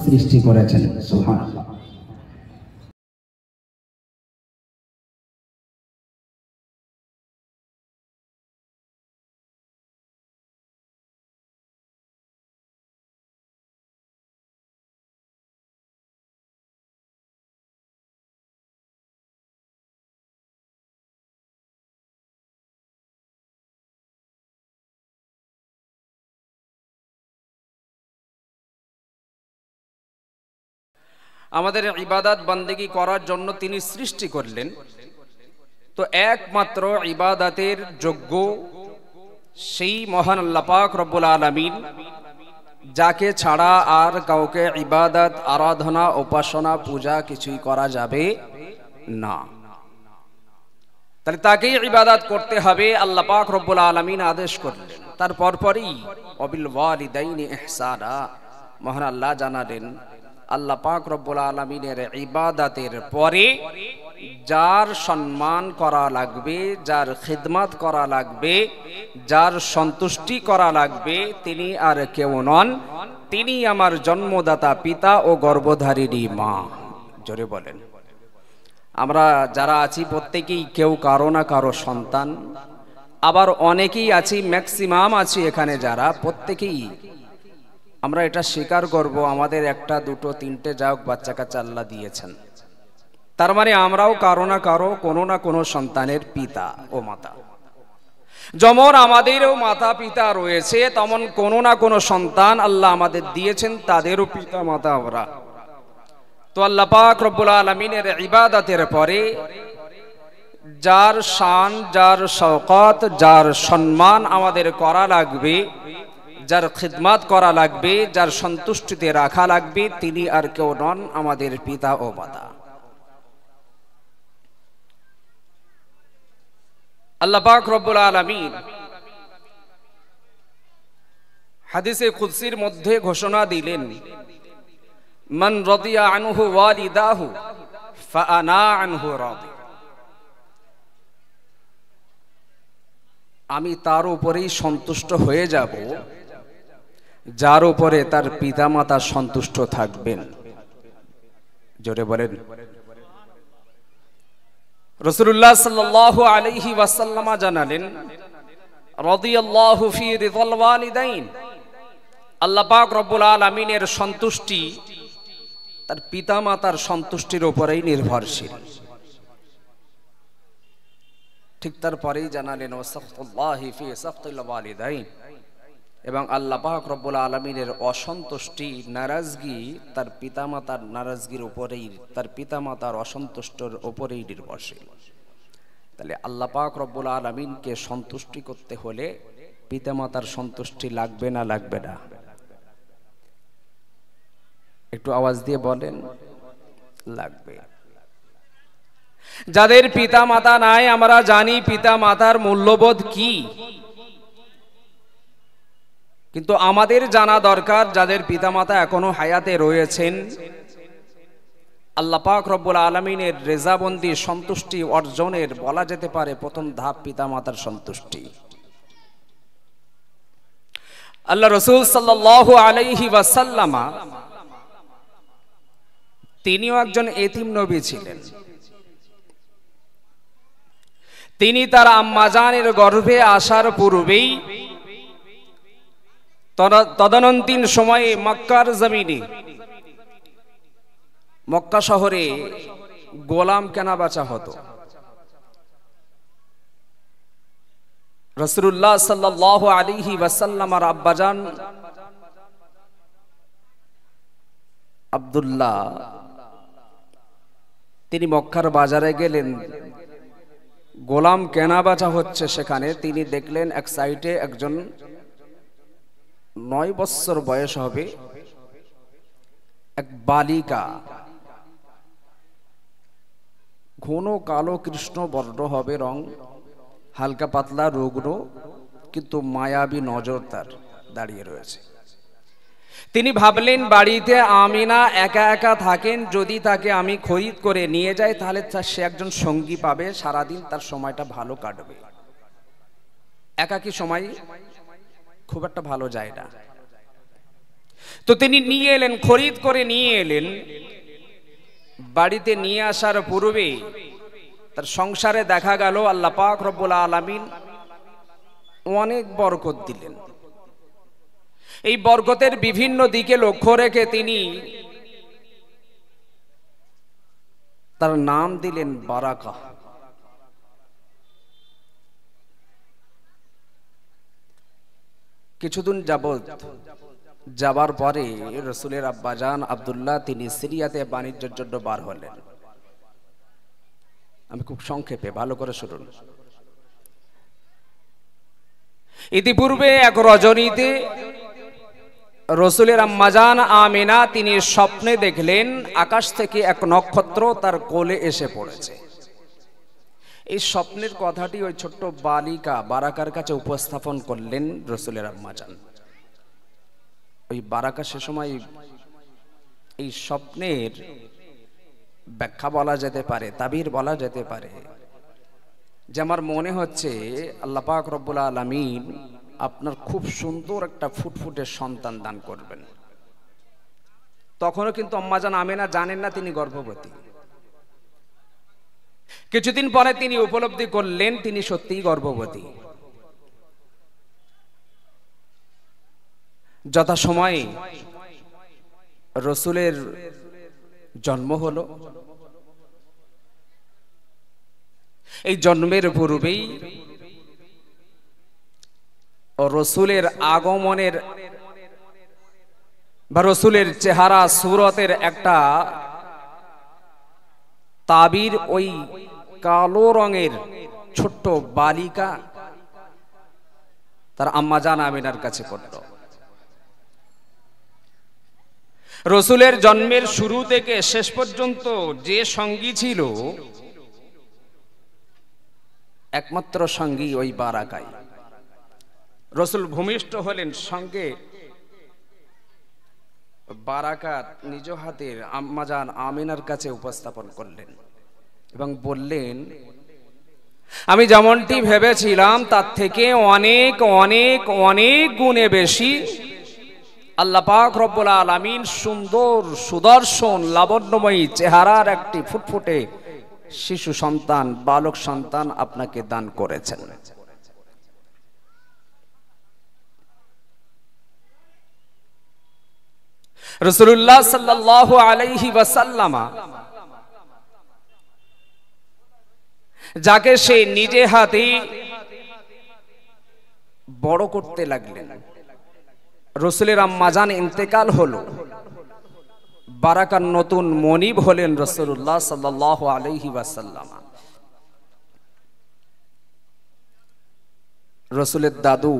সৃষ্টি করেছেন। সুবহানাল্লাহ। আমাদের ইবাদত বন্দেগী করার জন্য তিনি সৃষ্টি করলেন, তো একমাত্র ইবাদতের যোগ্য সেই মহান আল্লাহ পাক রব্বুল আলামিন, যাকে ছাড়া আর কাউকে ইবাদত, আরাধনা, উপাসনা, পূজা কিছুই করা যাবে না। তাহলে তাকেই ইবাদত করতে হবে, আল্লাহ পাক রব্বুল আলামিন আদেশ করলেন। তারপর পরই ওয়াবিল ওয়ালিদাইনি ইহসানা, মহান আল্লাহ জানালেন আল্লাহ পাক রব্বুল আলামিনের ইবাদতের পরে যার সম্মান করা লাগবে, যার খিদমত করা লাগবে, যার সন্তুষ্টি করা লাগবে, তিনি আর কেউ নন, তিনি আমার জন্মদাতা পিতা ও গর্ভধারিণী মা। জোরে বলেন। আমরা যারা আছি প্রত্যেকেই কেউ কারো না কারো সন্তান, আবার অনেকেই আছি, ম্যাক্সিমাম আছি এখানে যারা, প্রত্যেকেই আমরা এটা স্বীকার করব আমাদের একটা দুটো তিনটে যাওক বাচ্চা কাচ্চা আল্লাহ দিয়েছেন। তার মানে আমরাও কারো না কারো কোনো না কোনো সন্তানের পিতা ও মাতা। যেমন আমাদেরও মাতা পিতা রয়েছে, তেমন কোনো না কোনো সন্তান আল্লাহ আমাদের দিয়েছেন, তাদেরও পিতা মাতা আমরা। তো আল্লাহ পাক রব্বুল আলামিনের ইবাদতের পরে যার শান, যার শওকত, যার সম্মান আমাদের করা লাগবে, যার খিদমত করা লাগবে, যার সন্তুষ্টিতে রাখা লাগবে, তিনি আর কেউ নন, আমাদের পিতা ও মাতা। আল্লাহ পাক রব্বুল আলামিন হাদিসে কুদসির মধ্যে ঘোষণা দিলেন, মান রাদিয়া আনহু ওয়ালিদাহু ফাআনা আনহু রাদি। আমি তার উপরেই সন্তুষ্ট হয়ে যাব যার উপরে তার পিতামাতা সন্তুষ্ট থাকবেন। জোরে বলেন। রাসূলুল্লাহ সাল্লাল্লাহু আলাইহি ওয়াসাল্লাম জানালেন, রাদিয়াল্লাহু ফি রিদাল ওয়ালিদাইন, আল্লাহ পাক রব্বুল আলামিনের সন্তুষ্টি তার পিতামাতার সন্তুষ্টির উপরেই নির্ভরশীল। ঠিক তারপরেই জানালেন ওয়াসাখতুল্লাহি ফি সাখতিল ওয়ালিদাইন, এবং আল্লাহ পাক রব্বুল আলামিনের অসন্তুষ্টি, নারাজগি তার পিতামাতার নারাজগির উপরেই, তার পিতামাতার অসন্তুষ্টর উপরেই নির্ভরশীল। তাহলে আল্লাহ পাক রব্বুল আলামিনকে সন্তুষ্টি করতে হলে পিতামাতার সন্তুষ্টি লাগবে না লাগবে না? একটু আওয়াজ দিয়ে বলেন। লাগবে। যাদের পিতা মাতা নাই, আমরা জানি পিতা মাতার মূল্যবোধ কি, কিন্তু আমাদের জানা দরকার যাদের পিতামাতা এখনো হায়াতে রয়েছেন, আল্লাহ পাক রব্বুল আলামিনের রেজাবন্দি সন্তুষ্টি অর্জনের বলা যেতে পারে প্রথম ধাপ পিতামাতার সন্তুষ্টি। আল্লাহ রাসূল সাল্লাল্লাহু আলাইহি ওয়াসাল্লাম তিনিও একজন এতিম নবী ছিলেন। তিনি তার আম্মাজানের গর্ভে আসার পূর্বেই তদানীন্তন সময়ে মক্কার জমিনে, মক্কা শহরে গোলাম কেনা বেচা হতো। রাসূলুল্লাহ সাল্লাল্লাহু আলাইহি ওয়াসাল্লামের আব্বাজান আব্দুল্লাহ, তিনি মক্কার বাজারে গেলেন, গোলাম কেনা বেচা হচ্ছে। সেখানে তিনি দেখলেন এক সাইডে একজন 9 বছর বয়স হবে এক বালিকা, ঘন কালো কৃষ্ণ বর্ণ হবে রং, হালকা পাতলা রুগ্ন, কিন্তু মায়াবী নজর তার দাঁড়িয়ে রয়েছে। তিনি ভাবলেন বাড়িতে আমিনা একা একা থাকেন, যদি তাকে আমি খরিদ করে নিয়ে যাই তাহলে সে একজন সঙ্গী পাবে, সারাদিন তার সময়টা ভালো কাটবে। একাকী সময় খুব একটা ভালো যায় না। তো তিনি নিয়ে এলেন, খরিদ করে নিয়ে এলেন। বাড়িতে নিয়ে আসার পূর্বে তার সংসারে দেখা গেল আল্লাহ পাক রব্বুল আলামিন অনেক বরকত দিলেন। এই বরকতের বিভিন্ন দিকে লক্ষ্য রেখে তিনি তার নাম দিলেন বারাকা। কিছুদিন যাবার পরে রসুলের আব্বাজান আব্দুল্লাহ তিনি সিরিয়াতে বাণিজ্যের জন্য বার হলেন। আমি খুব সংক্ষেপে, ভালো করে শুনুন। ইতিপূর্বে এক রজনীতে রসুলের আম্মাজান আমিনা তিনি স্বপ্নে দেখলেন আকাশ থেকে এক নক্ষত্র তার কোলে এসে পড়েছে। এই স্বপ্নের কথাটি ওই ছোট্ট বালিকা বারাকার কাছে উপস্থাপন করলেন রসুলের আম্মাজান। ওই বারাকা সে সময় এই স্বপ্নের ব্যাখ্যা বলা যেতে পারে, তাবির বলা যেতে পারে, যে আমার মনে হচ্ছে আল্লাহ পাক রব্বুল আলামিন আপনার খুব সুন্দর একটা ফুটফুটে সন্তান দান করবেন। তখনও কিন্তু আম্মাজান আমিনা জানেন না তিনি গর্ভবতী। কিছুদিন পরে তিনি উপলব্ধি করলেন তিনি সত্যিই গর্ভবতী। যথাসময়ে রসুলের জন্ম হলো। এই জন্মের পূর্বেই রসুলের আগমনের বা রসুলের চেহারা সুরতের একটা তাবির ওই কালো রঙের ছোট্ট বালিকা তার আম্মাজান আমিনার কাছে করল। রসুলের জন্মের শুরু থেকে শেষ পর্যন্ত যে সঙ্গী ছিল একমাত্র সঙ্গী ওই বারাকাই। রসুল ভূমিষ্ঠ হলেন, সঙ্গে বারাকাত নিজ হাতের আম্মাজান আমিনার কাছে উপস্থাপন করলেন এবং বললেন, আমি যেমনটি ভেবেছিলাম তার থেকে অনেক অনেক অনেক গুণে বেশি আল্লাহ পাক রব্বুল আলামিন সুন্দর সুদর্শন লাবণ্যময়ী চেহারার একটি ফুটফুটে শিশু সন্তান, বালক সন্তান আপনাকে দান করেছেন। রাসূলুল্লাহ সাল্লাল্লাহু আলাইহি ওয়াসাল্লাম যাকে সে নিজে হাতে বড় করতে লাগলেন। রসুলের আম্মাজান ইন্তেকাল হলো, বারাকার নতুন মনিব হলেন রাসূলুল্লাহ সাল্লাল্লাহু আলাইহি ওয়াসাল্লাম। রসুলের দাদু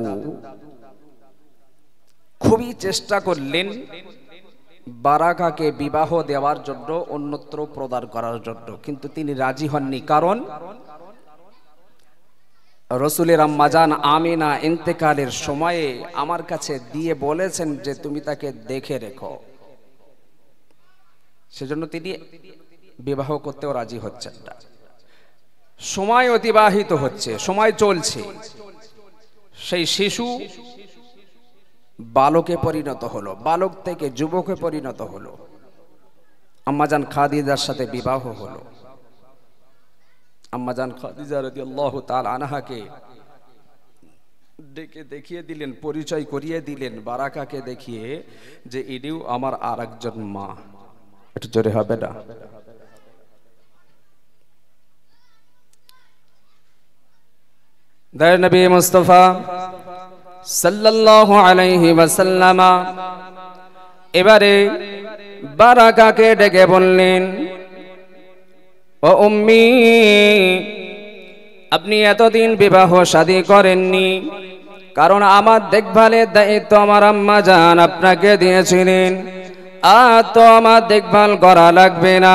খুবই চেষ্টা করলেন বারাকাকে বিবাহ দেওয়ার জন্য, অন্যত্র প্রদান করার জন্য, কিন্তু তিনি রাজি হননি। কারণ রসুলের আম্মাজান আমিনা ইন্তেকালের সময়ে আমার কাছে দিয়ে বলেছেন যে তুমি তাকে দেখে রেখো। সেজন্য তিনি বিবাহ করতেও রাজি হচ্ছেন না। সময় অতিবাহিত হচ্ছে, সময় চলছে, সেই শিশু বালকে পরিণত হলো, বালক থেকে যুবকে পরিণত হলো। আম্মাজান খাদিজার সাথে বিবাহ হলো। আম্মাজান খাদিজা রাদিয়াল্লাহু তাআলা আনহাকে ডেকে দেখিয়ে দিলেন, পরিচয় করিয়ে দিলেন বারাকাকে দেখিয়ে যে ইনিও আমার আরেকজন মা। একটু জোরে হবে না? দয়ার নবী মুস্তাফা সাল্লাল্লাহু আলাইহি ওয়াসাল্লাম এবারে বারাকাকে ডেকে বললেন, ও উম্মি, আপনি এতদিন বিবাহ শাদী করেননি, কারণ আমার দেখভালের দায়িত্ব আমার আম্মা জান আপনাকে দিয়েছিলেন। আর তো আমার দেখভাল করা লাগবে না,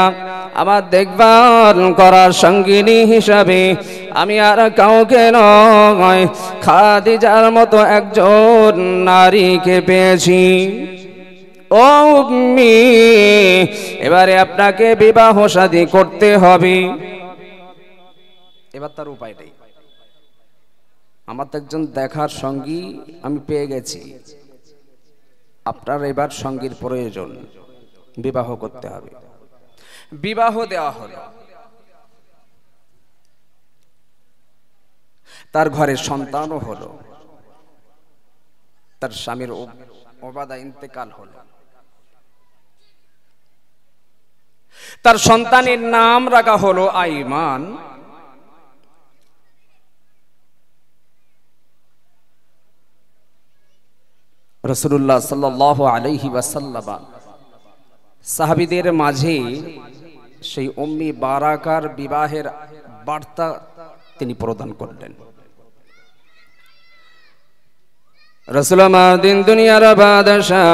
আমার দেখভাল করার সঙ্গিনী হিসাবে আমি আর কাউকে নয়, খাদিজার মতো একজন নারীকে পেয়েছি। ও উম্মি, এবারে আপনাকে বিবাহ শাদী করতে হবে। এবার তার উপায় নেই, আমার তো একজন দেখার সঙ্গী আমি পেয়ে গেছি, আপনার এবার সঙ্গীর প্রয়োজন, বিবাহ করতে হবে। বিবাহ দেওয়া হলো, তার ঘরে সন্তানও হলো, তার স্বামীর ওবাদা ইন্তেকাল হলো, তার সন্তানের নাম রাখা হলো আইমান। রাসূলুল্লাহ সাল্লাল্লাহু আলাইহি ওয়াসাল্লাম সাহাবীদের মাঝে সেই উম্মি বারাকার বিবাহের বার্তা তিনি প্রদান করলেন। রাসূল মাদিন দুনিয়ার বাদশাহ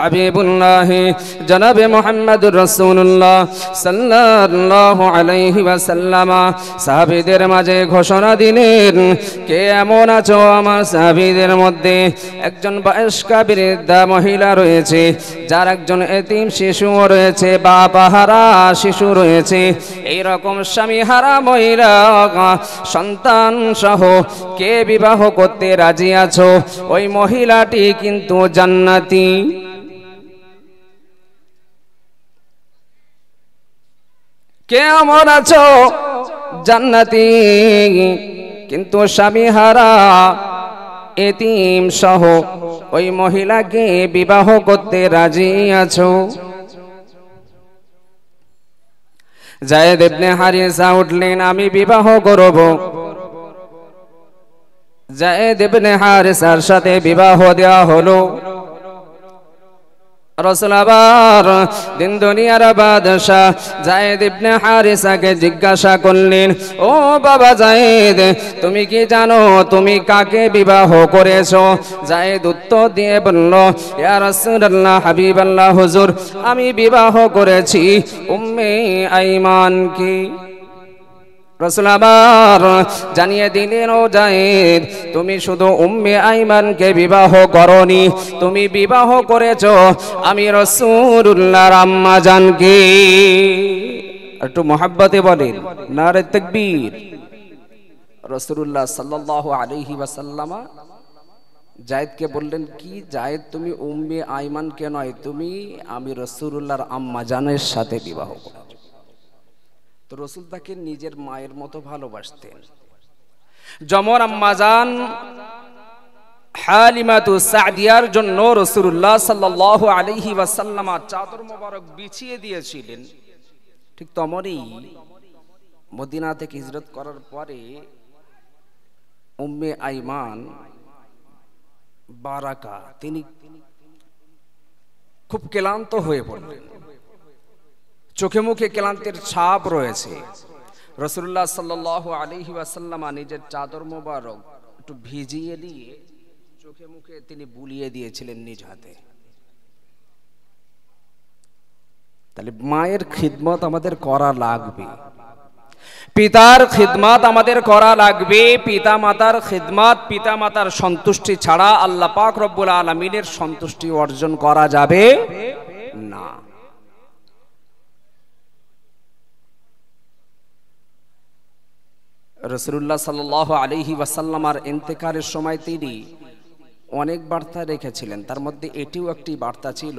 হাবিবুল্লাহ জনাবে মুহাম্মদুর রাসূলুল্লাহ সাল্লাল্লাহু আলাইহি ওয়াসাল্লাম সাহাবীদের মাঝে ঘোষণা দিলেন, কে এমন আছো আমার সাহাবীদের মধ্যে একজন বয়স্কা বৃদ্ধা মহিলা রয়েছে, যার একজন এতিম শিশুও রয়েছে, বাবাহারা শিশু রয়েছে, এই রকম স্বামীহারা মহিলা সন্তান সহ কে বিবাহ করতে রাজি আছো? ওই মহিলাটি কিন্তু জান্নাতি। কেমন আছো? জান্নাতি, কিন্তু স্বামী হারা এতিম সহ ওই মহিলাকে বিবাহ করতে রাজি আছো? যায়েদ ইবনে হারিসা উঠলেন, আমি বিবাহ করব। যায়েদ ইবনে হারিসার সাথে বিবাহ দেওয়া হলো। রাসূল আবার দিন দুনিয়ার বাদশাহ যায়েদ ইবনে হারিসাকে জিজ্ঞাসা করলেন, ও বাবা যায়েদ, তুমি কি জানো তুমি কাকে বিবাহ করেছো? যায়েদ উত্তর দিয়ে বলল, ইয়া রাসূলুল্লাহ, হাবিবাল্লাহ হুজুর, আমি বিবাহ করেছি উম্মে আইমানকে। রাসূল আবার জানিয়ে দিলেন, ও যায়েদ, তুমি শুধু উম্মে আইমানকে বিবাহ করনি, তুমি বিবাহ করেছো আমি রাসূলুল্লাহর আম্মা জানকে। একটু মুহাব্বতে বলেন নারে তাকবীর। রাসূলুল্লাহ সাল্লাল্লাহু আলাইহি ওয়াসাল্লাম যায়েদকে বললেন, কি যায়েদ, তুমি উম্মে আইমানকে নয়, তুমি আমি রাসূলুল্লাহর আম্মা জানের সাথে বিবাহ করো। তো রাসূল তাকে নিজের মায়ের মতো ভালোবাসতেন। যেমন আম্মাজান হালিমাতু সাদিয়ার জন্য রাসূলুল্লাহ সাল্লাল্লাহু আলাইহি ওয়াসাল্লাম চাদর মোবারক বিছিয়ে দিয়েছিলেন, ঠিক তেমনই মদিনা থেকে হিজরত করার পরে উম্মে আইমান বারাকা তিনি খুব ক্লান্ত হয়ে পড়লেন, চোখে মুখে ক্লান্তির ছাপ রয়েছে। রাসূলুল্লাহ সাল্লাল্লাহু আলাইহি ওয়াসাল্লাম নিজের চাদর মোবারক একটু ভিজিয়ে দিয়ে চোখে মুখে তিনি বুলিয়ে দিয়েছিলেন নিজ হাতে। তাহলে মায়ের খিদমত আমাদের করা লাগবে, পিতার খিদমত আমাদের করা লাগবে। পিতা মাতার খিদমত, পিতা মাতার সন্তুষ্টি ছাড়া আল্লাহ পাক রব্বুল আলামিনের সন্তুষ্টি অর্জন করা যাবে না। রাসূলুল্লাহ সাল্লাল্লাহু আলাইহি ওয়াসাল্লামের ইন্তেকালের সময় তিনি অনেক বার্তা রেখেছিলেন, তার মধ্যে এটিও একটি বার্তা ছিল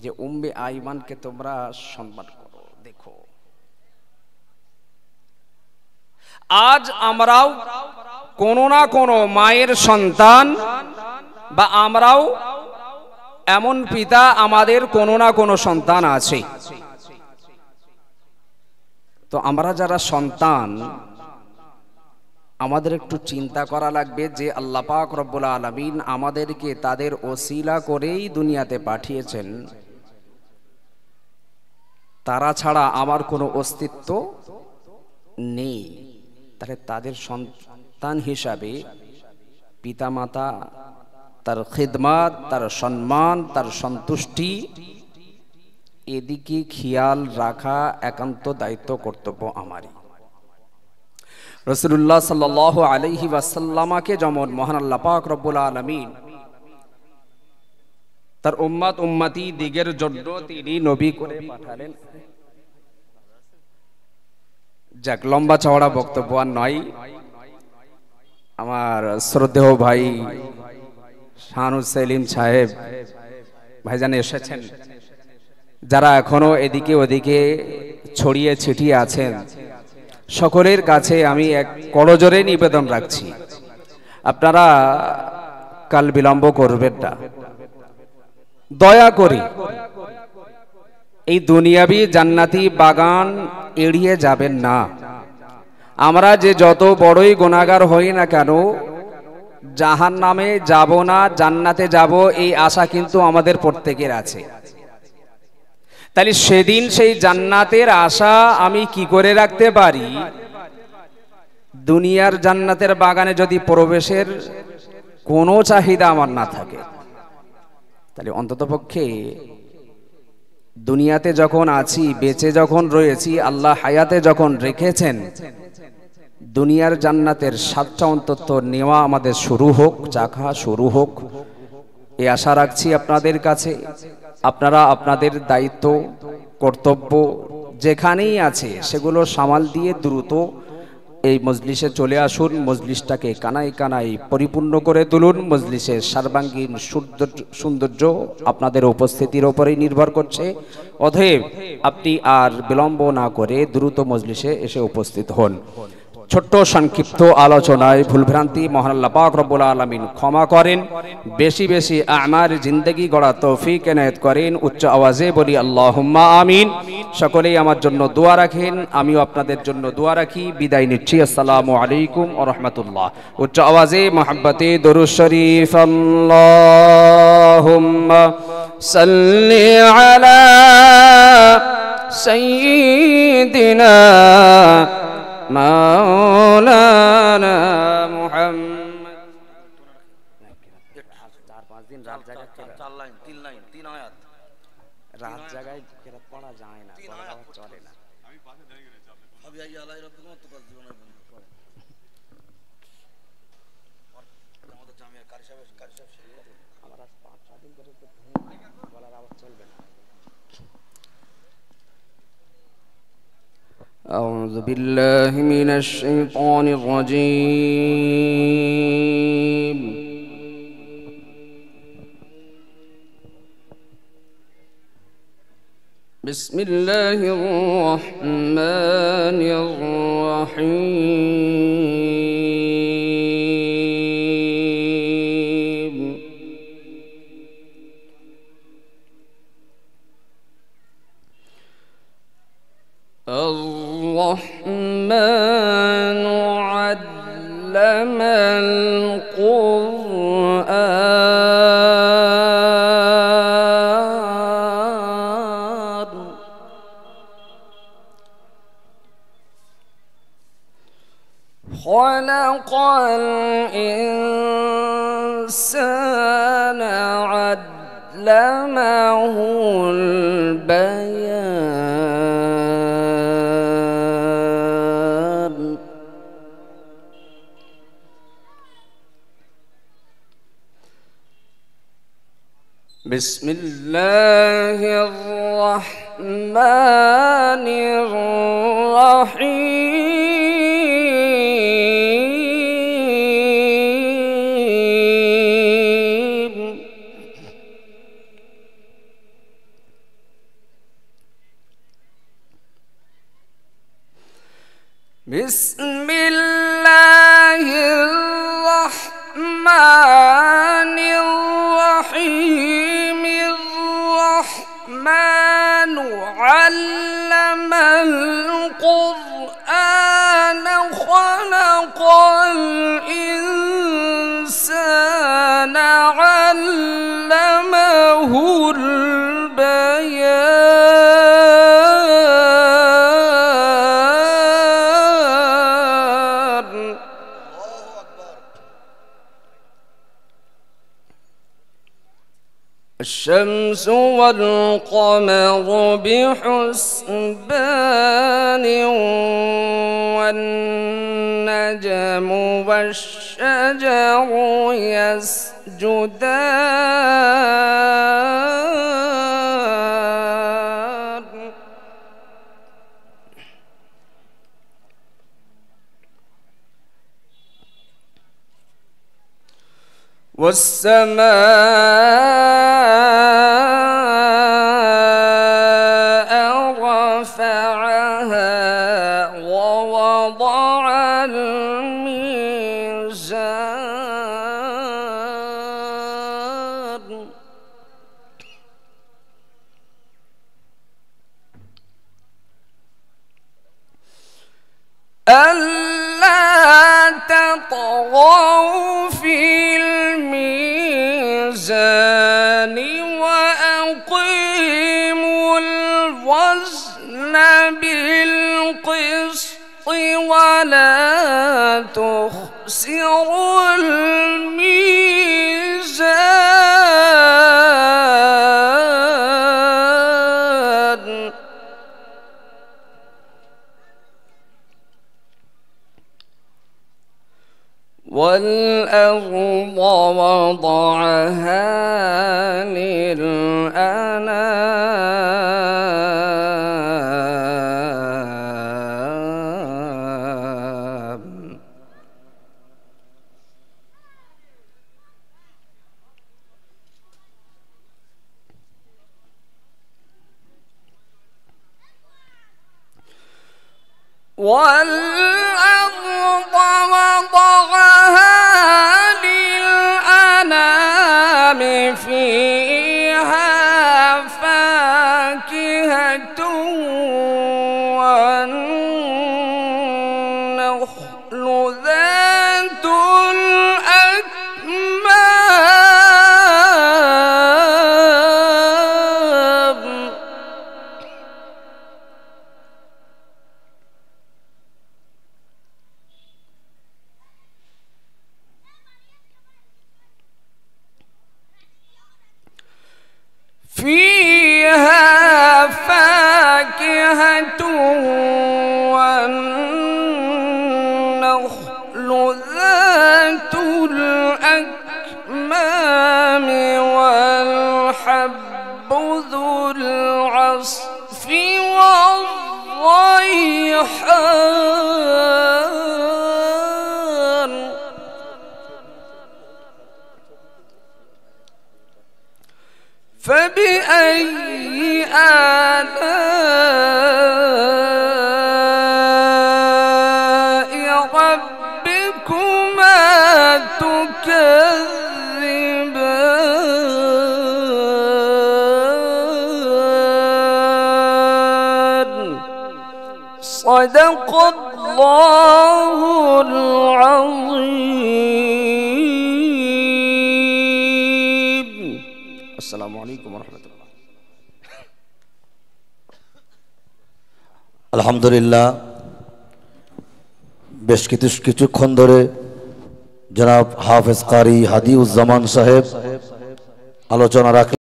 যে উম্মে আইমানকে তোমরা সম্মান করো। দেখো, আজ আমরাও কোনো না কোনো মায়ের সন্তান, বা আমরাও এমন পিতা, আমাদের কোনো না কোনো সন্তান আছে। তো আমরা যারা সন্তান, আমাদের একটু চিন্তা করা লাগবে যে আল্লাহ পাক রব্বুল আলামিন আমাদেরকে তাদের ওসিলা করেই দুনিয়াতে পাঠিয়েছেন, তারা ছাড়া আমার কোনো অস্তিত্ব নেই। তাহলে তাদের সন্তান হিসাবে পিতামাতা, তার খিদমত, তার সম্মান, তার সন্তুষ্টি, এদিকে খেয়াল রাখা একান্ত দায়িত্ব, কর্তব্য আমারই। রাসূলুল্লাহ সাল্লাল্লাহু আলাইহি ওয়াসাল্লামকে যেমন মহান আল্লাহ পাক রব্বুল আলামিন তার উম্মত উম্মতি দিগের জন্য তিনি নবী করে পাঠালেন। যাক, লম্বা চওড়া বক্তব্য আর নয়। আমার শ্রদ্ধেয় ভাই শাহানুর সেলিম সাহেব ভাইজান এসেছেন, যারা এখনো এদিকে ওদিকে ছড়িয়ে ছিটিয়ে আছেন, সকলের কাছে আমি এক করজোরে নিবেদন রাখছি, আপনারা কাল বিলম্ব করবেন না, দয়া করে এই দুনিয়াবি জান্নাতি বাগান এড়িয়ে যাবেন না। আমরা যে যত বড়ই গুনাহগার হই না কেন, জাহান্নামে যাব না, জান্নাতে যাব, এই আশা কিন্তু আমাদের প্রত্যেকের আছে। তাহলে সেদিন সেই জান্নাতের আশা আমি কি করে রাখতে পারি? দুনিয়ার জান্নাতের বাগানে যদি প্রবেশের কোনো চাহিদা আমার না থাকে, তাহলে অন্ততপক্ষে দুনিয়াতে যখন আছি, বেঁচে যখন রয়েছি, আল্লাহ হায়াতে যখন রেখেছেন, দুনিয়ার জান্নাতের স্বাদটা অন্তত নেওয়া আমাদের শুরু হোক, চাখা শুরু হোক, এই আশা রাখছি আপনাদের কাছে। আপনারা আপনাদের দায়িত্ব, কর্তব্য যেখানেই আছে সেগুলো সামাল দিয়ে দ্রুত এই মজলিসে চলে আসুন, মজলিসটাকে কানায় কানায় পরিপূর্ণ করে তুলুন। মজলিসের সর্বাঙ্গীন সৌন্দর্য আপনাদের উপস্থিতির উপরেই নির্ভর করছে। অতএব আপনি আর বিলম্ব না করে দ্রুত মজলিসে এসে উপস্থিত হন। ছোট্ট সংক্ষিপ্ত আলোচনায় ভুলভ্রান্তি মহান আল্লাহ পাক রব্বুল আলামিন ক্ষমা করেন, বেশি বেশি আমার জিন্দেগি গড়া তৌফিক এনায়েত করেন। উচ্চ আওয়াজে বলি আল্লাহুম্মা আমিন। সকলেই আমার জন্য দোয়া রাখেন, আমিও আপনাদের জন্য দোয়া রাখি। বিদায় নিচ্ছি, আসসালামু আলাইকুম ওয়া রাহমাতুল্লাহ। উচ্চ আওয়াজে মুহাব্বতে দরুদ শরীফ, আল্লাহুম্মা সাল্লি আলা সাইয়্যিদিনা মাওলানা মুহাম্মদ। 4-5 দিন রাত জায়গা, 4 লাইন 3 লাইন 3 আয়াত রাত জায়গায় কেরাত পড়া যায় না, চলে না। আমি পাশে দাঁড়িয়ে গেছি, আপনি আই আলাই রাব্বুকুম তুকাজ্জিবুনা বন্ধ আমাদের জামিয়া কারি সাহেব আমার আজ 5-6 দিন ধরে তো বলার আওয়াজ চলবে না। أعوذ بالله من الشيطان الرجيم. بسم الله الرحمن الرحيم. الرحمن علم القرآن خلق الإنسان علمه البيان. بسم الله الرحمن الرحيم. بسم الله الرحمن الرحيم. الرحمن علم القرآن خلق الإنسان علمه البيان. الشمس والقمر بحسبان والنجم والشجر يسجدان. والسماء الميزان ألا تطغوا في الميزان وأقيموا الوزن بالقسط ولا تخسروا الميزان والأرض وضعها للأنام والأرض وضعها للأنام فيها فاكهة والنخل ذات الأكمام فيها فاكهة والنخل ذات الأكمام والحب ذو العصف والريحان فبأي آلاء ربكما تكذبان صدق الله العظيم. السلام عليكم ورحمة الله. আলহামদুলিল্লাহ বেশ কিছুক্ষণ ধরে জনাব হাফেজ কারি হাদিউজ্জামান সাহেব আলোচনা রাখলেন।